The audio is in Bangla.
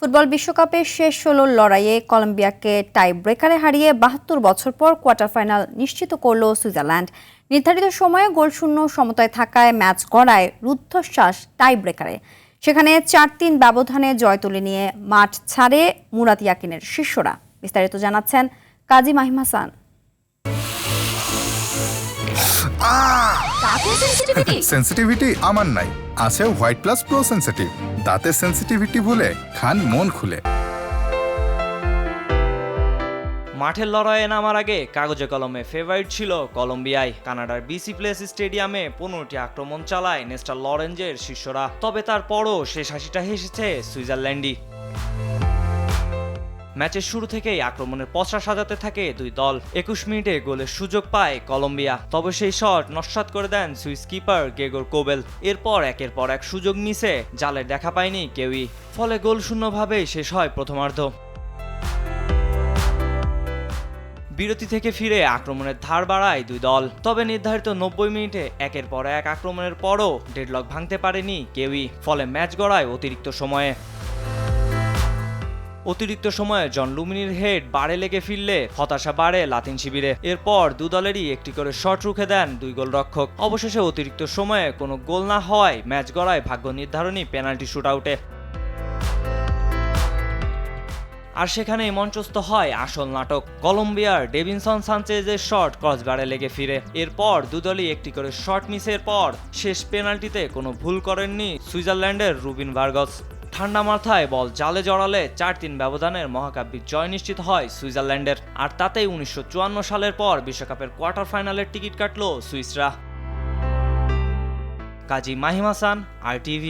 ফুটবল বিশ্বকাপের শেষ ১৬ লড়াইয়ে কলম্বিয়াকে টাই ব্রেকারে হারিয়ে ৭২ বছর পর কোয়ার্টার ফাইনাল নিশ্চিত করল সুইজারল্যান্ড। নির্ধারিত সময়ে গোলশূন্য সমতায় থাকায় ম্যাচ গড়ায় রুদ্ধশ্বাস টাই ব্রেকারে। সেখানে ৪-৩ ব্যবধানে জয় তুলে নিয়ে মাঠ ছাড়ে মুরাদ ইয়াকিনের শিষ্যরা। বিস্তারিত জানাচ্ছেন কাজী মাহিম হাসান। সেন্সিটিভিটি আমার নাই, আছে হোয়াইট প্লাস প্রো সেন্সিটিভ। দাঁতের সেন্সিটিভিটি হলে খান মন খুলে। মাঠের লড়াইয়ে নামার আগে কাগজে কলমে ফেভারিট ছিল কলম্বিয়ায়। কানাডার বিসি প্লেস স্টেডিয়ামে ১৫টি আক্রমণ চালায় নেস্টার লরেঞ্জের শিষ্যরা। তবে তারপরও শেষ হাসিটা হেসেছে সুইজারল্যান্ডই। ম্যাচের শুরু থেকেই আক্রমণের পসরা সাজাতে থাকে দুই দল। ২১ মিনিটে গোলের সুযোগ পায় কলম্বিয়া, তবে সেই শট নস্যাৎ করে দেন সুইস কিপার গ্রেগর কোবেল। এরপর একের পর এক সুযোগ মিসে জালের দেখা পায়নি কেউই, ফলে গোল শূন্যভাবেই শেষ হয় প্রথমার্ধ। বিরতি থেকে ফিরে আক্রমণের ধার বাড়ায় দুই দল, তবে নির্ধারিত ৯০ মিনিটে একের পর এক আক্রমণের পরও ডেডলক ভাঙতে পারেনি কেউই, ফলে ম্যাচ গড়ায় অতিরিক্ত সময়ে। অতিরিক্ত সময়ে জন লুমিনির হেড বারে লেগে ফিরলে হতাশা বাড়ে লাতিন শিবিরে। এরপর দু দলেরই একটি করে শট রুখে দেন দুই গোলরক্ষক। অবশেষে অতিরিক্ত সময়ে কোনো গোল না হওয়ায় ম্যাচ গড়ায় ভাগ্য নির্ধারণী পেনাল্টি শুটআউটে। আর সেখানেই মঞ্চস্থ হয় আসল নাটক। কলম্বিয়ার ডেভিনসন সানচেজের শট ক্রসবারে লেগে ফিরে। এরপর দুদলই একটি করে শট মিসের পর শেষ পেনাল্টিতে কোনো ভুল করেননি সুইজারল্যান্ডের রুবিন ভার্গস। ঠান্ডা মাথায় বল জালে জড়ালে ৪-৩ ব্যবধানের মহাকাব্যিক জয় নিশ্চিত হয় সুইজারল্যান্ডের। আর তাতেই ১৯৫৪ সালের পর বিশ্বকাপের কোয়ার্টার ফাইনালের টিকিট কাটল সুইসরা। কাজী মাহিম হাসান, RTV।